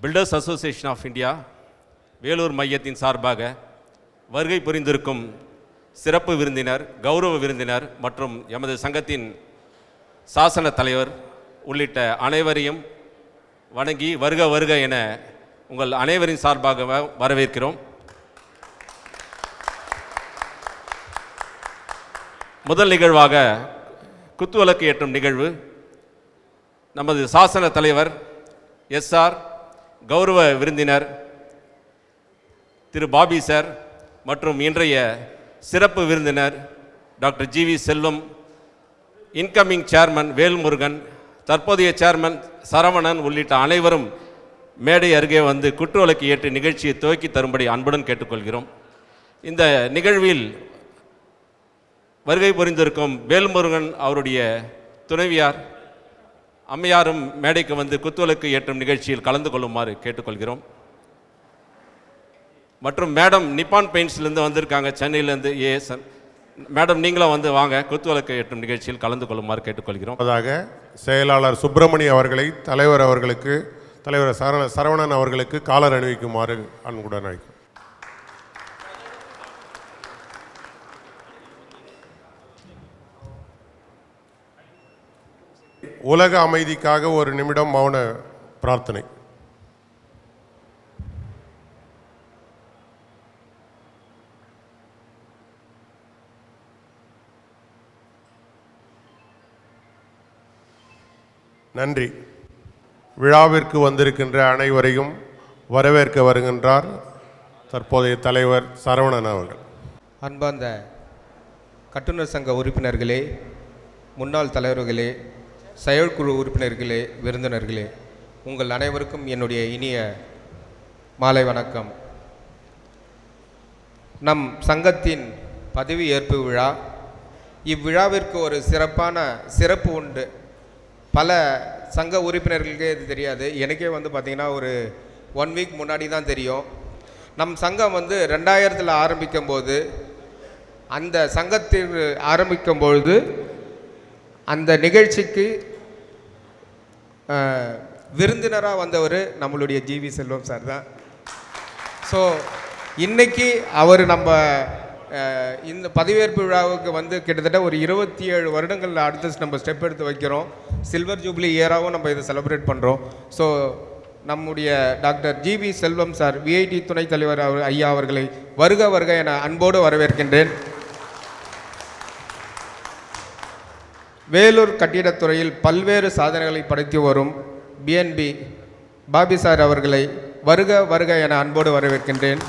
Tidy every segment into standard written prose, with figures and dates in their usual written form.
Filters association of India Vellore மையத்தின் சார்பாக வருகை புரிந்திருக்கும் சிறப்பு விருந்தினர், கௌரவ விருந்தினர் மற்றும் எமது சங்கத்தின் சாசன தலைவர் உள்ளிட்ட அனைவரையும் வணங்கி வருக வருக என உங்கள் அனைவரின் சார்பாக வரவேற்கிறோம். முதல் நிகழ்வாக குத்துவிளக்கு ஏற்றும் நிகழ்வு நமது சாசன தலைவர் எஸ்ஆர், கௌரவ விருந்தினர் திரு பாபி சார் மற்றும் இன்றைய சிறப்பு விருந்தினர் டாக்டர் ஜிவி செல்வம், இன்கமிங் சேர்மன் வேல்முருகன், தற்போதைய சேர்மன் சரவணன் உள்ளிட்ட அனைவரும் மேடை அருகே வந்து குத்துவிளக்கு ஏற்று நிகழ்ச்சியை துவக்கி தரும்படி அன்புடன் கேட்டுக்கொள்கிறோம். இந்த நிகழ்வில் வருகை புரிந்திருக்கும் வேல்முருகன் அவருடைய துணைவியார் அம்மையாரும் மேடைக்கு வந்து குத்துவிளக்கு ஏற்றும் நிகழ்ச்சியில் கலந்து கொள்ளுமாறு கேட்டுக்கொள்கிறோம். மற்றும் மேடம் நிப்பான் பெயிண்ட்ஸ்லேருந்து வந்திருக்காங்க, சென்னையிலேருந்து ஏஎஸ்என் மேடம், நீங்களும் வந்து வாங்க, குத்துவிளக்கு ஏற்றும் நிகழ்ச்சியில் கலந்து கொள்ளுமாறு கேட்டுக்கொள்கிறோம். அதாக செயலாளர் சுப்பிரமணி அவர்களை தலைவர் சரவணன் அவர்களுக்கு காலர் அணிவிக்குமாறு அன்புடன் அழைக்கிறோம். உலக அமைதிக்காக ஒரு நிமிடம் மௌன பிரார்த்தனை. நன்றி. விழாவிற்கு வந்திருக்கின்ற அனைவரையும் வரவேற்க வருகின்றார் தற்போதைய தலைவர் சரவணன் அவர்கள். அன்பார்ந்த கட்டுநர் சங்க உறுப்பினர்களே, முன்னாள் தலைவர்களே, செயற்குழு உறுப்பினர்களே, விருந்தினர்களே, உங்கள் அனைவருக்கும் என்னுடைய இனிய மாலை வணக்கம். நம் சங்கத்தின் பதவி ஏற்பு விழா. இவ்விழாவிற்கு ஒரு சிறப்பு உண்டு. பல சங்க உறுப்பினர்களுக்கே இது தெரியாது. எனக்கே வந்து பார்த்திங்கன்னா ஒரு 1 வீக் முன்னாடி தான் தெரியும். நம் சங்கம் வந்து 2000 ஆரம்பிக்கும் போது, அந்த சங்கத்தில் ஆரம்பிக்கும் பொழுது அந்த நிகழ்ச்சிக்கு விருந்தினராக வந்தவர் நம்மளுடைய ஜிவி செல்வம் சார் தான். ஸோ இன்றைக்கி அவர் நம்ம இந்த பதவியேற்பு விழாவுக்கு வந்து கிட்டத்தட்ட ஒரு 27 வருடங்கள் அடுத்த நம்ம ஸ்டெப் எடுத்து வைக்கிறோம். சில்வர் ஜூப்ளி இயராகவும் நம்ம இதை செலிப்ரேட் பண்ணுறோம். ஸோ நம்முடைய டாக்டர் ஜிவி செல்வம் சார், விஐடி துணைத் தலைவர் ஐயா அவர்களை வருக வருக என அன்போடு வரவேற்கின்றேன். வேலூர் கட்டிடத்துறையில் பல்வேறு சாதனைகளை படைத்து வரும் பிஎன்பி பாபி சார் அவர்களை வருக வருக என அன்போடு வரவேற்கின்றேன்.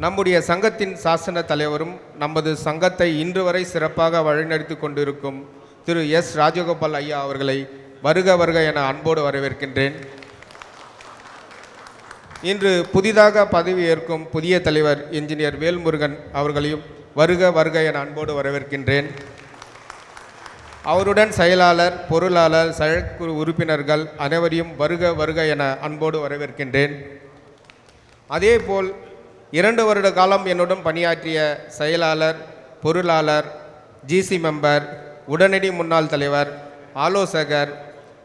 நம்முடைய சங்கத்தின் சாசன தலைவரும் நமது சங்கத்தை இன்று வரை சிறப்பாக வழிநடத்தி கொண்டிருக்கும் திரு எஸ் ராஜகோபால் ஐயா அவர்களை வருக வருக என அன்போடு வரவேற்கின்றேன். இன்று புதிதாக பதவி ஏற்கும் புதிய தலைவர் இன்ஜினியர் வேல்முருகன் அவர்களையும் வருக வருக என அன்போடு வரவேற்கின்றேன். அவருடன் செயலாளர், பொருளாளர், செயற்குழு உறுப்பினர்கள் அனைவரையும் வருக வருக என அன்போடு வரவேற்கின்றேன். அதேபோல் 2 வருட காலம் என்னுடன் பணியாற்றிய செயலாளர், பொருளாளர், ஜிசி மெம்பர், உடனடி முன்னாள் தலைவர், ஆலோசகர்,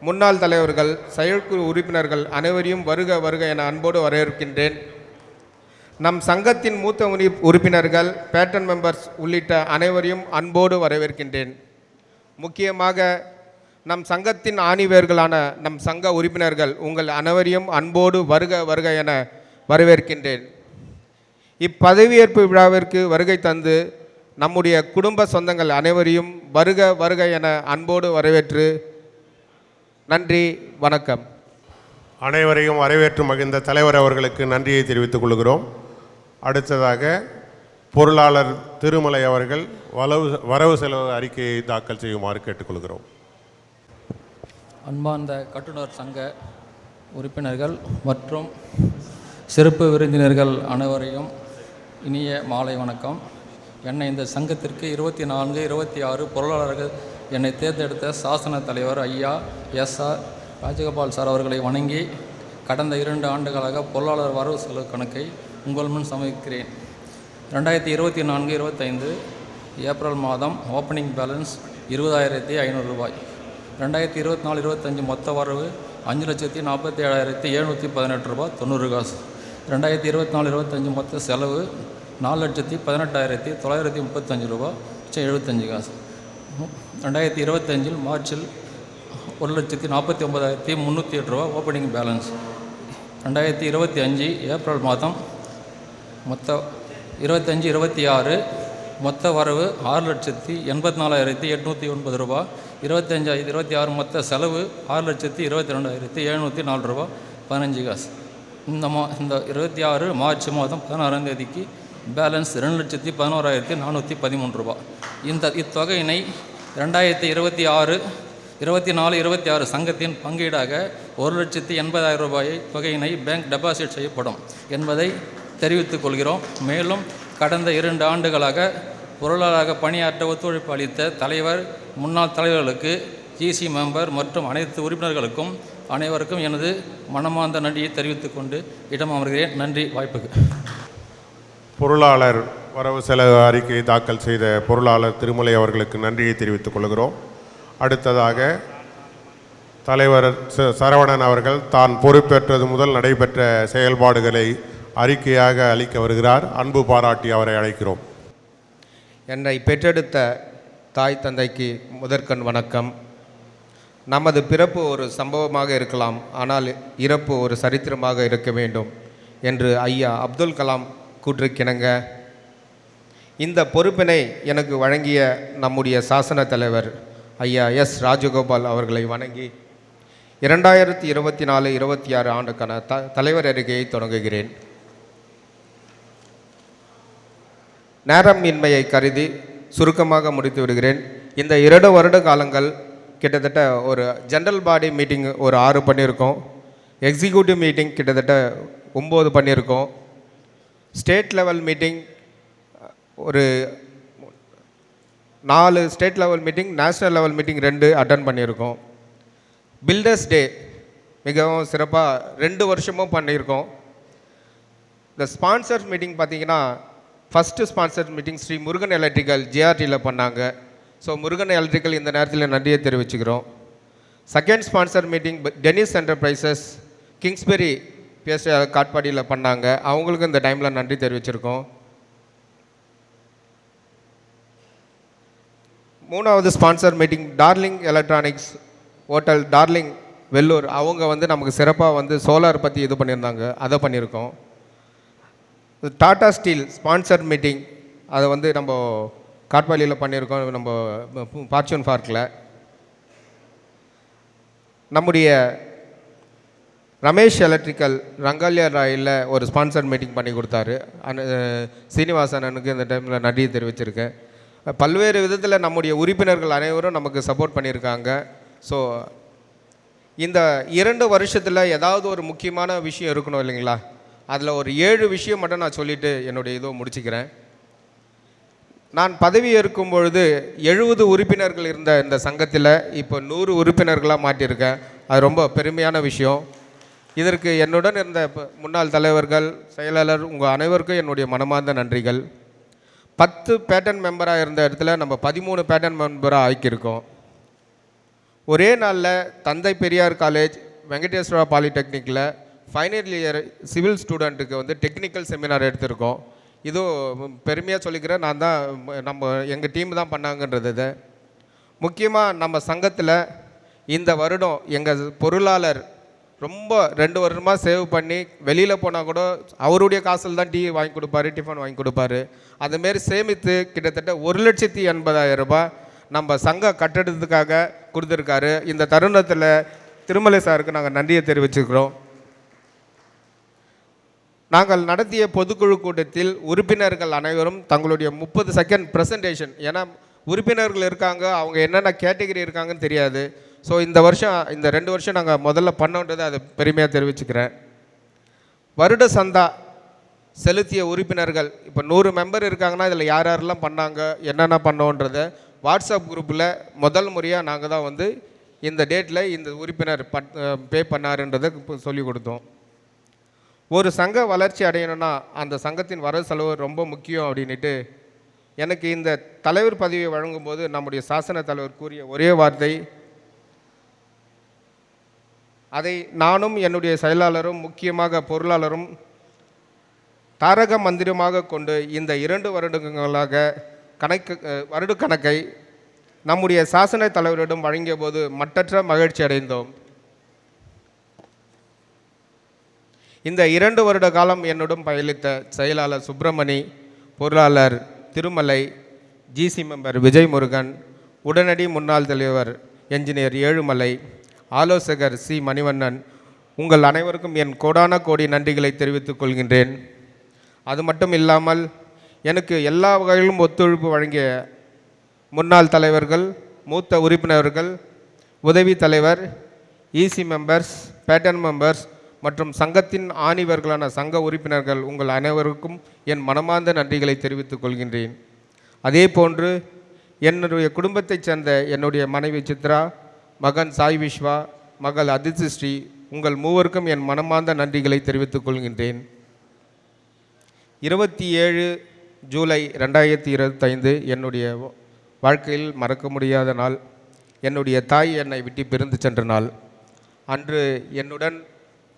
முன்னாள் தலைவர்கள், செயற்குழு உறுப்பினர்கள் அனைவரையும் வருக வருக என அன்போடு வரவேற்கின்றேன். நம் சங்கத்தின் மூத்த உறுப்பினர்கள், பேட்டன் மெம்பர்ஸ் உள்ளிட்ட அனைவரையும் அன்போடு வரவேற்கின்றேன். முக்கியமாக நம் சங்கத்தின் ஆணிவேர்களான நம் சங்க உறுப்பினர்கள் உங்கள் அனைவரையும் அன்போடு வருக வருக என வரவேற்கின்றேன். இப்பதவியேற்பு விழாவிற்கு வருகை தந்து நம்முடைய குடும்ப சொந்தங்கள் அனைவரையும் வருக வருக என அன்போடு வரவேற்று நன்றி, வணக்கம். அனைவரையும் வரவேற்று மகிழ்ந்த தலைவர் அவர்களுக்கு நன்றியை தெரிவித்துக் கொள்கிறோம். அடுத்ததாக பொருளாளர் திருமலை அவர்கள் வரவு செலவு அறிக்கையை தாக்கல் செய்யுமாறு கேட்டுக்கொள்கிறோம். அன்பார்ந்த கட்டுநர் சங்க உறுப்பினர்கள் மற்றும் சிறப்பு விருந்தினர்கள் அனைவரையும் இனிய மாலை வணக்கம். என்னை இந்த சங்கத்திற்கு 24, 26 பொருளாளர்கள் என்னை தேர்ந்தெடுத்த சாசன தலைவர் ஐயா எஸ்ஆர் ராஜகோபால் சார் அவர்களை வணங்கி கடந்த 2 ஆண்டுகளாக பொருளாளர் வரவு செலவு கணக்கை உங்கள் முன் சமர்ப்பிக்கிறேன். 2024-25 ஏப்ரல் மாதம் ஓப்பனிங் பேலன்ஸ் 20,500 ரூபாய். 2024-25 மொத்த வரவு 5,47,718 ரூபா 90 காசு. 2024-25 மொத்த செலவு 4,18,935 ரூபா 75 காசு. 2025 மார்ச்சில் 1,49,308 ரூபா ஓப்பனிங் பேலன்ஸ். 2025 ஏப்ரல் மாதம் மொத்த 25-26 மொத்த வரவு 6,84,809 ரூபா. 25-26 மொத்த செலவு 6,22,704 ரூபா 15 காசு. இந்த 26 மார்ச் மாதம் 16ஆம் தேதிக்கு பேலன்ஸ் 2,11,413 ரூபா. இத்தொகையினை 2024-26 சங்கத்தின் பங்கீடாக 1,80,000 ரூபாயை தொகையினை பேங்க் டெபாசிட் செய்யப்படும் என்பதை தெரிவித்துக் கொள்கிறோம். மேலும் கடந்த 2 ஆண்டுகளாக பொருளாளராக பணியாற்ற ஒத்துழைப்பு அளித்த தலைவர், முன்னாள் தலைவர்களுக்கு, ஜிசி மெம்பர் மற்றும் அனைத்து உறுப்பினர்களுக்கும் அனைவருக்கும் எனது மனமார்ந்த நன்றியை தெரிவித்துக் கொண்டு இடம் அமர்கிறேன். நன்றி வாய்ப்புக்கு. பொருளாளர் வரவு செலவு அறிக்கையை தாக்கல் செய்த பொருளாளர் திருமலை அவர்களுக்கு நன்றியை தெரிவித்துக் கொள்கிறோம். அடுத்ததாக தலைவர் சரவணன் அவர்கள் தான் பொறுப்பேற்றது முதல் நடைபெற்ற செயல்பாடுகளை அறிக்கையாக அளிக்க வருகிறார். அன்பு பாராட்டி அவரை அழைக்கிறோம். என்னை பெற்றெடுத்த தாய் தந்தைக்கு முதற்கண் வணக்கம். நமது பிறப்பு ஒரு சம்பவமாக இருக்கலாம், ஆனால் இறப்பு ஒரு சரித்திரமாக இருக்க வேண்டும் என்று ஐயா அப்துல் கலாம் கூற்றுக்கிணங்க இந்த பொறுப்பினை எனக்கு வழங்கிய நம்முடைய சாசன தலைவர் ஐயா எஸ் ராஜகோபால் அவர்களை வணங்கி 2024-26 ஆண்டுக்கான தலைவர் அறிக்கையை தொடங்குகிறேன். நேரமின்மையை கருதி சுருக்கமாக முடித்து விடுகிறேன். இந்த 2 வருட காலங்கள் கிட்டத்தட்ட ஒரு ஜென்ரல் பாடி மீட்டிங் ஒரு 6 பண்ணியிருக்கோம். எக்ஸிக்யூட்டிவ் மீட்டிங் கிட்டத்தட்ட 9 பண்ணியிருக்கோம். ஸ்டேட் லெவல் மீட்டிங் ஒரு 4 state level meeting, national level meeting 2 attend பண்ணியிருக்கோம். பில்டர்ஸ் டே மிகவும் சிறப்பாக 2 வருஷமும் பண்ணியிருக்கோம். இந்த ஸ்பான்சர் மீட்டிங் பார்த்திங்கன்னா first sponsor meeting Shri Murugan electrical ஜிஆர்டியில் பண்ணாங்க. ஸோ முருகன் எலக்ட்ரிக்கல் இந்த நேரத்தில் நன்றியை தெரிவிச்சுக்கிறோம். Second sponsor meeting Dennis enterprises Kingsbury பேச காட்பாடியில் பண்ணாங்க. அவங்களுக்கு இந்த டைமில் நன்றி தெரிவிச்சிருக்கோம். 3வது sponsor meeting darling electronics hotel darling Vellore, அவங்க நமக்கு சிறப்பாக சோலார் பற்றி இது பண்ணியிருந்தாங்க, அதை பண்ணியிருக்கோம். டாடா ஸ்டீல் ஸ்பான்சர் மீட்டிங் அதை நம்ம காட்பாடியில் பண்ணியிருக்கோம், நம்ம ஃபார்ச்சூன் பார்க்கில். நம்முடைய ரமேஷ் எலக்ட்ரிக்கல் ரங்காலியா ராயில் ஒரு ஸ்பான்சர் மீட்டிங் பண்ணி கொடுத்தாரு. சீனிவாசனுக்கு இந்த டைமில் நன்றியை தெரிவிச்சிருக்கேன். பல்வேறு விதத்தில் நம்முடைய உறுப்பினர்கள் அனைவரும் நமக்கு சப்போர்ட் பண்ணியிருக்காங்க. ஸோ இந்த 2 வருஷத்தில் ஏதாவது ஒரு முக்கியமான விஷயம் இருக்கணும் இல்லைங்களா? அதில் ஒரு 7 விஷயம் மட்டும் நான் சொல்லிவிட்டு என்னுடைய இதோ முடிச்சுக்கிறேன். நான் பதவி ஏற்கும் பொழுது 70 உறுப்பினர்கள் இருந்த இந்த சங்கத்தில் இப்போ 100 உறுப்பினர்களாக மாட்டியிருக்கேன். அது ரொம்ப பெருமையான விஷயம். இதற்கு என்னுடன் இருந்த முன்னாள் தலைவர்கள், செயலாளர், உங்கள் அனைவருக்கும் என்னுடைய மனமார்ந்த நன்றிகள். 10 பேட்டன் மெம்பராக இருந்த இடத்துல நம்ம 13 பேட்டன் மெம்பராக ஆக்கியிருக்கோம். ஒரே நாளில் தந்தை பெரியார் காலேஜ், வெங்கடேஸ்வரா பாலிடெக்னிக்கில் ஃபைனல் இயர் சிவில் ஸ்டூடெண்ட்டுக்கு டெக்னிக்கல் செமினார் எடுத்திருக்கோம். இதுவும் பெருமையாக சொல்லிக்கிறேன், நான் தான் எங்கள் டீம் தான் பண்ணாங்கன்றது. முக்கியமாக நம்ம சங்கத்தில் இந்த வருடம் எங்கள் பொருளாளர் ரொம்ப 2 வருடமாக சேவ் பண்ணி வெளியில் போனால் கூட அவருடைய காசில் தான் டீ வாங்கி கொடுப்பாரு, டிஃபன் வாங்கி கொடுப்பாரு. அதுமாரி சேமித்து கிட்டத்தட்ட 1,80,000 ரூபாய் நம்ம சங்க கட்டடத்துக்காக கொடுத்துருக்காரு. இந்த தருணத்தில் திருமலை சாருக்கு நாங்கள் நன்றியை தெரிவிச்சுக்கிறோம். நாங்கள் நடத்திய பொதுக்குழு கூட்டத்தில் உறுப்பினர்கள் அனைவரும் தங்களுடைய 30 செகண்ட் ப்ரெசன்டேஷன், ஏன்னா உறுப்பினர்கள் இருக்காங்க, அவங்க என்னென்ன கேட்டகரி இருக்காங்கன்னு தெரியாது. ஸோ இந்த 2 வருஷம் நாங்கள் முதல்ல பண்ணோன்றதை அதை பெருமையாக தெரிவிச்சுக்கிறேன். வருட சந்தா செலுத்திய உறுப்பினர்கள் இப்போ 100 மெம்பர் இருக்காங்கன்னா இதில் யார் யாரெல்லாம் பண்ணாங்க, என்னென்ன பண்ணோன்றதை வாட்ஸ்அப் குரூப்பில் முதல் முறையாக நாங்கள் தான் இந்த டேட்டில் இந்த உறுப்பினர் பே பண்ணாருன்றதை சொல்லி கொடுத்தோம். ஒரு சங்க வளர்ச்சி அடையணும்னா அந்த சங்கத்தின் வரவு செலவு ரொம்ப முக்கியம் அப்படின்ட்டு எனக்கு இந்த தலைவர் பதவியை வழங்கும்போது நம்முடைய சாசன தலைவர் கூறிய ஒரே வார்த்தை, அதை நானும் என்னுடைய செயலாளரும் முக்கியமாக பொருளாளரும் தாரக மந்திரமாக கொண்டு இந்த 2 வருடங்களாக வருடக்கணக்கை நம்முடைய சாசன தலைவரிடம் வழங்கிய போது மட்டற்ற மகிழ்ச்சி அடைந்தோம். இந்த 2 வருட காலம் என்னுடன் பயணித்த செயலாளர் சுப்பிரமணி, பொருளாளர் திருமலை, ஜிசி மெம்பர் விஜய் முருகன், உடனடி முன்னாள் தலைவர் என்ஜினியர் ஏழுமலை, ஆலோசகர் சி மணிவண்ணன், உங்கள் அனைவருக்கும் என் கோடான கோடி நன்றிகளை தெரிவித்துக் கொள்கின்றேன். அது மட்டும் இல்லாமல் எனக்கு எல்லா வகையிலும் ஒத்துழைப்பு வழங்கிய முன்னாள் தலைவர்கள், மூத்த உறுப்பினர்கள், உதவி தலைவர், இசி மெம்பர்ஸ், பேட்டன் மெம்பர்ஸ் மற்றும் சங்கத்தின் ஆணிவர்களான சங்க உறுப்பினர்கள் உங்கள் அனைவருக்கும் என் மனமார்ந்த நன்றிகளை தெரிவித்துக் கொள்கின்றேன். அதே போன்று என்னுடைய குடும்பத்தைச் சேர்ந்த என்னுடைய மனைவி சித்ரா, மகன் சாய் விஸ்வா, மகள் அதித்தி ஸ்ரீ, உங்கள் மூவருக்கும் என் மனமார்ந்த நன்றிகளை தெரிவித்துக் கொள்கின்றேன். 27 ஜூலை 2025 என்னுடைய வாழ்க்கையில் மறக்க முடியாத நாள். என்னுடைய தாய் என்னை விட்டு பிரிந்து சென்ற நாள். அன்று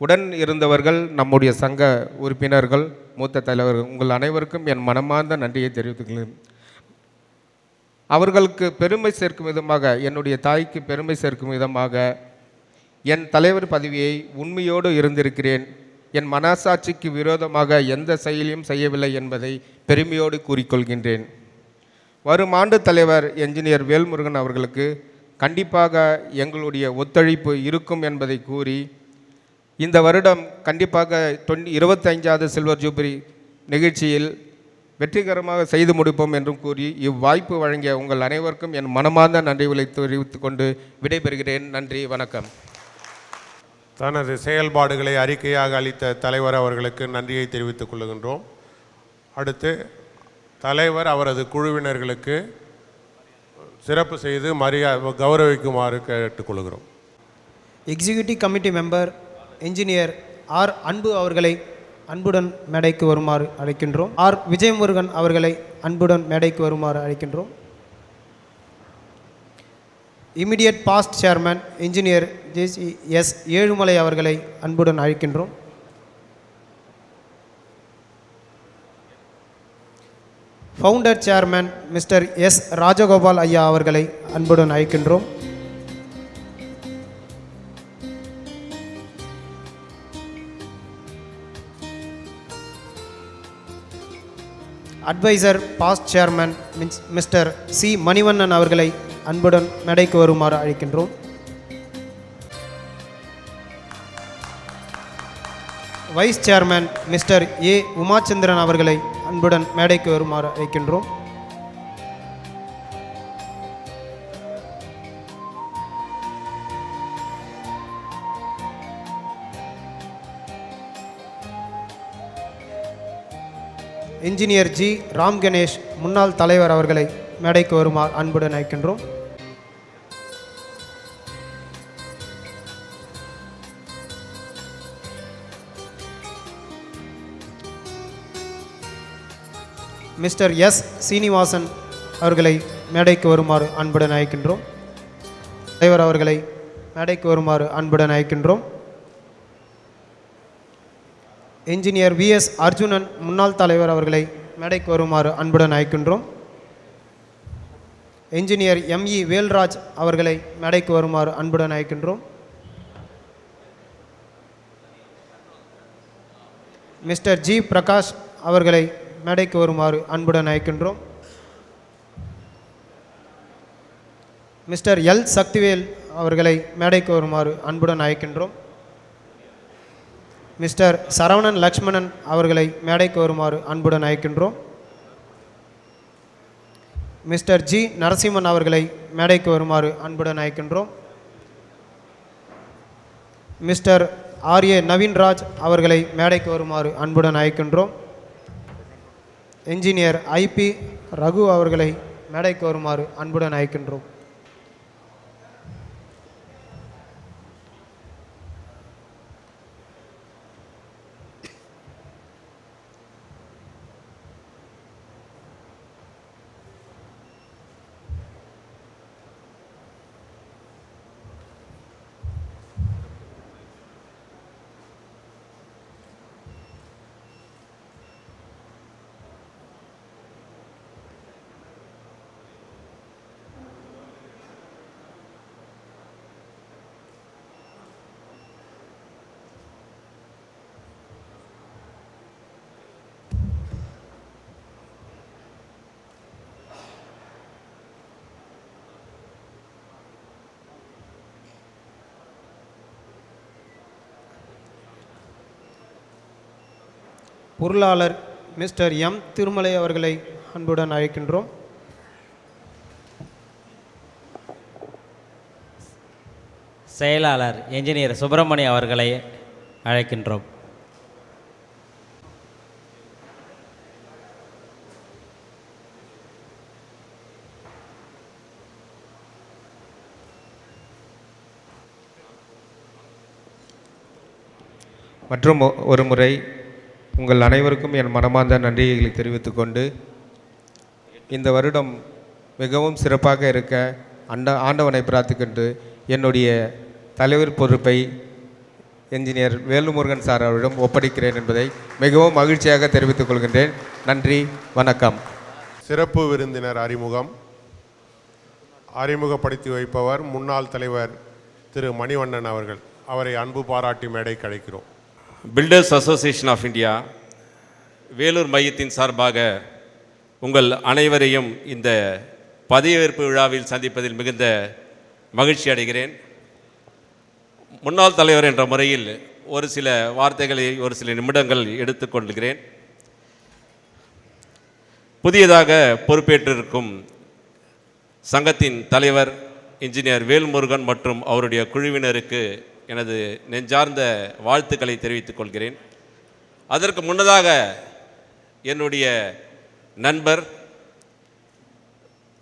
உடன் இருந்தவர்கள், நம்முடைய சங்க உறுப்பினர்கள், மூத்த தலைவர்கள், உங்கள் அனைவருக்கும் என் மனமார்ந்த நன்றியை தெரிவித்துக்கிறேன். அவர்களுக்கு பெருமை சேர்க்கும் விதமாக, என்னுடைய தாய்க்கு பெருமை சேர்க்கும் விதமாக என் தலைவர் பதவியை உண்மையோடு இருந்திருக்கிறேன். என் மனசாட்சிக்கு விரோதமாக எந்த செயலையும் செய்யவில்லை என்பதை பெருமையோடு கூறிக்கொள்கின்றேன். வரும் ஆண்டு தலைவர் என்ஜினியர் வேல்முருகன் அவர்களுக்கு கண்டிப்பாக எங்களுடைய ஒத்துழைப்பு இருக்கும் என்பதை கூறி, இந்த வருடம் கண்டிப்பாக 25வது சில்வர் ஜூபிலி நிகழ்ச்சியில் வெற்றிகரமாக செய்து முடிப்போம் என்றும் கூறி, இவ்வாய்ப்பு வழங்கிய உங்கள் அனைவருக்கும் என் மனமார்ந்த நன்றிகளை தெரிவித்துக் கொண்டு விடைபெறுகிறேன். நன்றி, வணக்கம். தனது செயல்பாடுகளை அறிக்கையாக அளித்த தலைவர் அவர்களுக்கு நன்றியை தெரிவித்துக் கொள்கின்றோம். அடுத்து தலைவர் அவரது குழுவினர்களுக்கு சிறப்பு செய்து கௌரவிக்குமாறு கேட்டுக்கொள்கிறோம். Executive committee member engineer R Anbu அவர்களை அன்புடன் மேடைக்கு வருமாறு அழைக்கின்றோம். ஆர் விஜயமுருகன் அவர்களை அன்புடன் மேடைக்கு வருமாறு அழைக்கின்றோம். Immediate past chairman engineer JCS Ezhumalai அவர்களை அன்புடன் அழைக்கின்றோம். Founder chairman mister S Rajagopal ஐயா அவர்களை அன்புடன் அழைக்கின்றோம். Adviser past chairman mister C Manivannan அவர்களை அன்புடன் மேடைக்கு வருமாறு அழைக்கின்றோம். Vice chairman mister A Umachandran அவர்களை அன்புடன் மேடைக்கு வருமாறு அழைக்கின்றோம். இன்ஜினியர் G ராம் கணேஷ் முன்னாள் தலைவர் அவர்களை மேடைக்கு வருமாறு அன்புடன் அழைக்கின்றோம். மிஸ்டர் S சீனிவாசன் அவர்களை மேடைக்கு வருமாறு அன்புடன் அழைக்கின்றோம். தலைவர் அவர்களை மேடைக்கு வருமாறு அன்புடன் அழைக்கின்றோம். இன்ஜினியர் VS அர்ஜுனன் முன்னாள் தலைவர் அவர்களை மேடைக்கு வருமாறு அன்புடன் அழைக்கின்றோம். இன்ஜினியர் ME வேல்ராஜ் அவர்களை மேடைக்கு வருமாறு அன்புடன் அழைக்கின்றோம். மிஸ்டர் G பிரகாஷ் அவர்களை மேடைக்கு வருமாறு அன்புடன் அழைக்கின்றோம். மிஸ்டர் L சக்திவேல் அவர்களை மேடைக்கு வருமாறு அன்புடன் அழைக்கின்றோம். மிஸ்டர் சரவணன் லக்ஷ்மணன் அவர்களை மேடைக்கு வருமாறு அன்புடன் அழைக்கின்றோம். மிஸ்டர் G நரசிம்மன் அவர்களை மேடைக்கு வருமாறு அன்புடன் அழைக்கின்றோம். மிஸ்டர் RA நவீன்ராஜ் அவர்களை மேடைக்கு வருமாறு அன்புடன் அழைக்கின்றோம். இன்ஜினியர் IP ரகு அவர்களை மேடைக்கு வருமாறு அன்புடன் அழைக்கின்றோம். பொருளாளர் மிஸ்டர் எம் திருமலை அவர்களை அன்புடன் அழைக்கின்றோம். செயலாளர் என்ஜினியர் சுப்பிரமணி அவர்களை அழைக்கின்றோம். மற்றும் ஒரு முறை உங்கள் அனைவருக்கும் என் மனமார்ந்த நன்றிகளை தெரிவித்துக்கொண்டு இந்த வருடம் மிகவும் சிறப்பாக இருக்க ஆண்டவனை பிரார்த்திக்கின்று என்னுடைய தலைவர் பொறுப்பை என்ஜினியர் வேலுமுருகன் சார் அவரிடம் ஒப்படைக்கிறேன் என்பதை மிகவும் மகிழ்ச்சியாக தெரிவித்துக் கொள்கின்றேன். நன்றி, வணக்கம். சிறப்பு விருந்தினர் அறிமுகப்படுத்தி வைப்பவர் முன்னாள் தலைவர் திரு மணிவண்ணன் அவர்கள். அவரை அன்பு பாராட்டி மேடைக்கு அழைக்கிறோம். Builders association of India Vellore மையத்தின் சார்பாக உங்கள் அனைவரையும் இந்த பதவியேற்பு விழாவில் சந்திப்பதில் மிகுந்த மகிழ்ச்சி அடைகிறேன். முன்னாள் தலைவர் என்ற முறையில் ஒரு சில வார்த்தைகளை ஒரு சில நிமிடங்கள் எடுத்துக்கொள்கிறேன். புதியதாக பொறுப்பேற்றிருக்கும் சங்கத்தின் தலைவர் இன்ஜினியர் வேல்முருகன் மற்றும் அவருடைய குழுவினருக்கு எனது நெஞ்சார்ந்த வாழ்த்துக்களை தெரிவித்துக் கொள்கிறேன். அதற்கு முன்னதாக என்னுடைய நண்பர்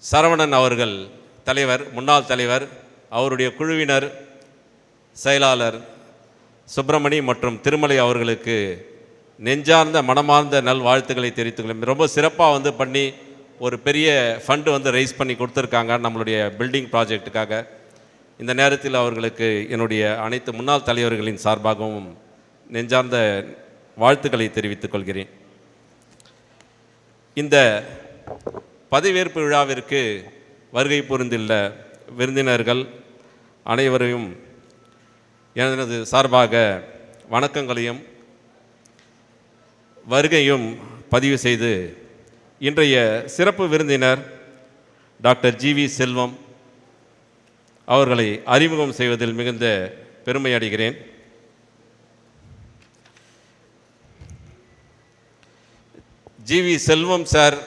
சரவணன் அவர்கள் தலைவர், முன்னாள் தலைவர், அவருடைய குழுவினர், செயலாளர் சுப்பிரமணி மற்றும் திருமலை அவர்களுக்கு நெஞ்சார்ந்த மனமார்ந்த நல் வாழ்த்துக்களை தெரிவித்துக் ரொம்ப சிறப்பாக பண்ணி ஒரு பெரிய ஃபண்டு ரைஸ் பண்ணி கொடுத்துருக்காங்க நம்மளுடைய பில்டிங் ப்ராஜெக்டுக்காக. இந்த நேரத்தில் அவர்களுக்கு என்னுடைய அனைத்து முன்னாள் தலைவர்களின் சார்பாகவும் நெஞ்சார்ந்த வாழ்த்துக்களை தெரிவித்துக் கொள்கிறேன். இந்த பதவியேற்பு விழாவிற்கு வருகை புரிந்துள்ள விருந்தினர்கள் அனைவரையும் எனது சார்பாக வணக்கங்களையும் வருகையும் பதிவு செய்து இன்றைய சிறப்பு விருந்தினர் டாக்டர் ஜிவி செல்வம் அவர்களை அறிமுகம் செய்வதில் மிகுந்த பெருமை அடைகிறேன். ஜிவி செல்வம் சார்,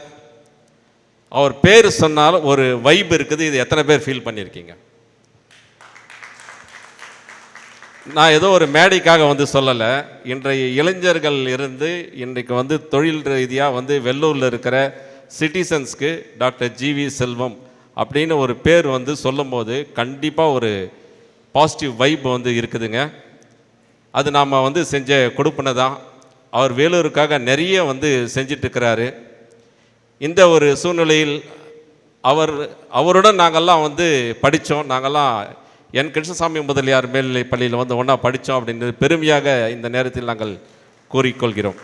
அவர் பேர் சொன்னால் ஒரு வைப் இருக்குது. இது எத்தனை பேர் ஃபீல் பண்ணியிருக்கீங்க? நான் ஏதோ ஒரு மேடைக்காக சொல்லலை. இன்றைய இளைஞர்கள் இருந்து இன்றைக்கு தொழில் ரீதியாக வெள்ளூரில் இருக்கிற சிட்டிசன்ஸ்க்கு டாக்டர் ஜிவி செல்வம் அப்படின்னு ஒரு பேர் சொல்லும்போது கண்டிப்பாக ஒரு பாசிட்டிவ் வைப் இருக்குதுங்க. அது நாம் செஞ்ச கொடுப்பனை தான். அவர் வேலூருக்காக நிறைய செஞ்சிட்ருக்கிறாரு. இந்த ஒரு சூழ்நிலையில் அவருடன் நாங்கள்லாம் படித்தோம். நாங்கள்லாம் என் கிருஷ்ணசாமி முதலியார் மேல்நிலை பள்ளியில் ஒன்றா படித்தோம் அப்படின்றது பெருமையாக இந்த நேரத்தில் நாங்கள் கூறிக்கொள்கிறோம்.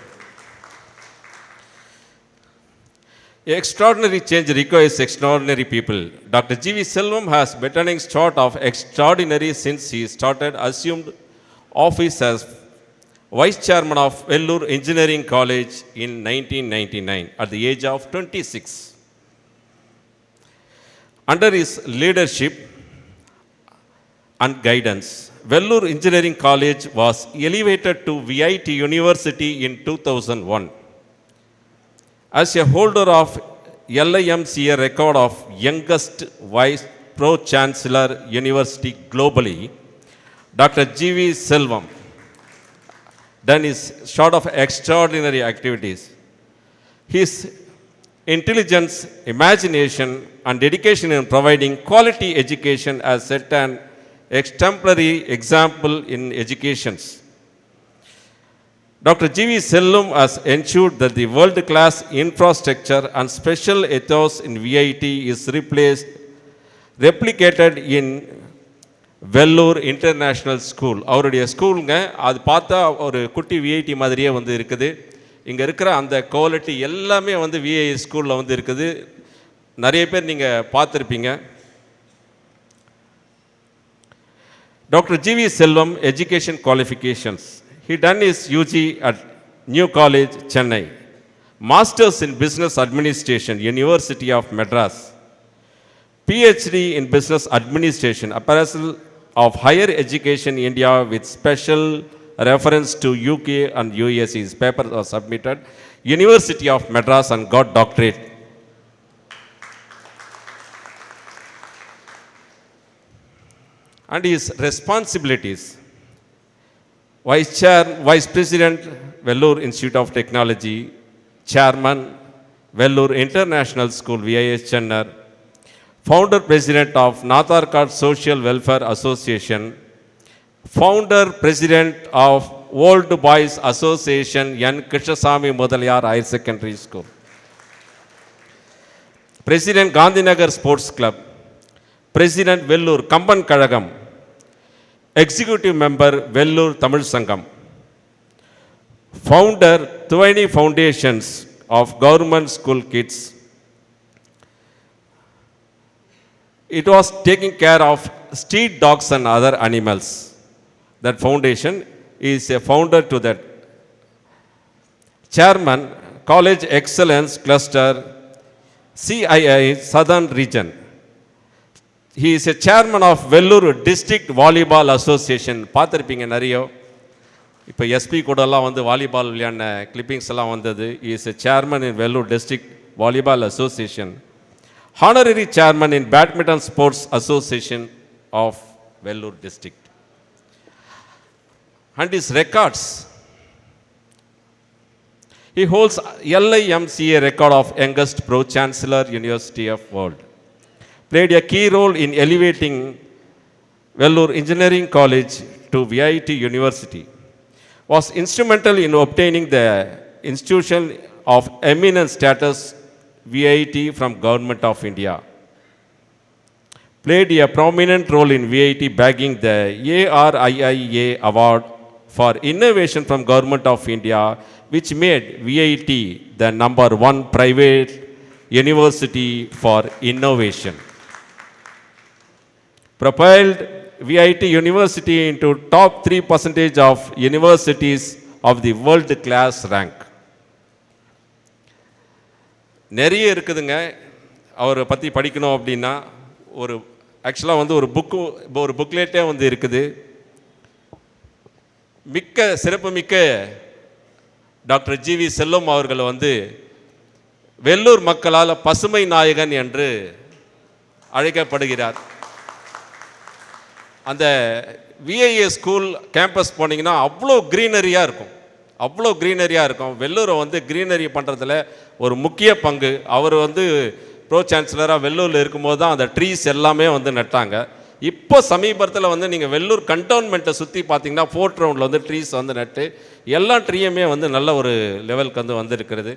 Extraordinary change requires extraordinary people. Dr. G.V. Selvam has beginning start of extraordinary since he assumed office as Vice Chairman of Vellore Engineering College in 1999 at the age of 26. Under his leadership and guidance, Vellore Engineering College was elevated to VIT University in 2001. As a holder of LIMCA record of youngest Vice Pro-Chancellor University globally, Dr. G.V. Selvam done his sort of extraordinary activities. His intelligence, imagination and dedication in providing quality education has set an exemplary example in educations. Dr. G.V. Selvam has ensured that the world-class infrastructure and special ethos in VIT is replicated in Vellore International School. அவருடைய ஸ்கூலுங்க அது பார்த்தா ஒரு குட்டி VIT மாதிரியே இருக்குது. இங்கே இருக்கிற அந்த குவாலிட்டி எல்லாமே விஐ ஸ்கூலில் இருக்குது. நிறைய பேர் நீங்கள் பார்த்துருப்பீங்க. Dr. G.V. Selvam education qualifications. He done his UG at New College, Chennai. Masters in Business Administration, University of Madras. PhD in Business Administration, Appraisal of Higher Education India with special reference to UK and US. His papers are submitted. University of Madras and got doctorate. And his responsibilities: Vice President, Vellore Institute of Technology, Chairman, Vellore International School, VIS Chennar, Founder President of Natharkad Social Welfare Association, Founder President of Old Boys Association, N. Krishnasamy Mudaliyar Higher Secondary School, President Gandhinagar Sports Club, President Vellore Kamban Kazhagam, Executive Member Vellore Tamil Sangam, Founder Thuvani Foundations of Government School Kids. It was taking care of street dogs and other animals. That foundation is a founder to that. Chairman, College Excellence Cluster, CII Southern Region. He is a chairman of Vellore District Volleyball Association. பார்த்துருப்பீங்க நிறைய. இப்போ SP கூடலாம் வந்து volleyball விளையாடின clippings எல்லாம் வந்தது. He is a chairman in Vellore District Volleyball Association. Honorary chairman in Badminton Sports Association of Vellore District. And his records: he holds LIMCA record of youngest Pro Chancellor, University of World. Played a key role in elevating Vellore Engineering College to VIT University. Was instrumental in obtaining the institution of eminent status VIT from Government of India. Played a prominent role in VIT bagging the ARIIA Award for Innovation from Government of India, which made VIT the #1 private university for innovation. Propelled VIT University into top 3% of universities of the world class rank. நிறைய இருக்குதுங்க. அவரை பற்றி படிக்கணும் அப்படின்னா ஒரு ஆக்சுவலாக வந்து ஒரு புக்லெட்டே வந்து இருக்குது. சிறப்புமிக்க டாக்டர் ஜிவி செல்வம் அவர்கள் வந்து வெள்ளூர் மக்களால் பசுமை நாயகன் என்று அழைக்கப்படுகிறார். அந்த விஐஏ ஸ்கூல் கேம்பஸ் போனீங்கன்னா அவ்வளோ க்ரீனரியாக இருக்கும். வெள்ளூரை வந்து க்ரீனரி பண்ணுறதுல ஒரு முக்கிய பங்கு. அவர் வந்து ப்ரோ சான்சலராக வெள்ளூரில் இருக்கும்போது தான் அந்த ட்ரீஸ் எல்லாமே வந்து நட்டாங்க. இப்போ சமீபத்தில் வந்து நீங்கள் வெள்ளூர் கண்டோன்மெண்ட்டை சுற்றி பார்த்தீங்கன்னா ஃபோர்ட் ரவுண்டில் வந்து ட்ரீஸ் வந்து நட்டு எல்லா ட்ரீயுமே வந்து நல்ல ஒரு லெவலுக்கு வந்து வந்திருக்கிறது.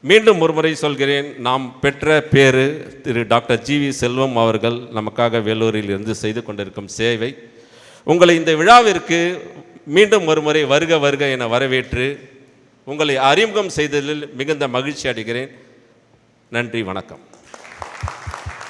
மீண்டும் ஒருமுறை சொல்கிறேன், நாம் பெற்ற பேரு திரு டாக்டர் ஜிவி செல்வம் அவர்கள் நமக்காக வேலூரில் இருந்து செய்து கொண்டிருக்கும் சேவை. உங்களை இந்த விழாவிற்கு மீண்டும் ஒருமுறை வருக வருக என வரவேற்று உங்களை அறிமுகம் செய்ததில் மிகுந்த மகிழ்ச்சி அடைகிறேன். நன்றி, வணக்கம்.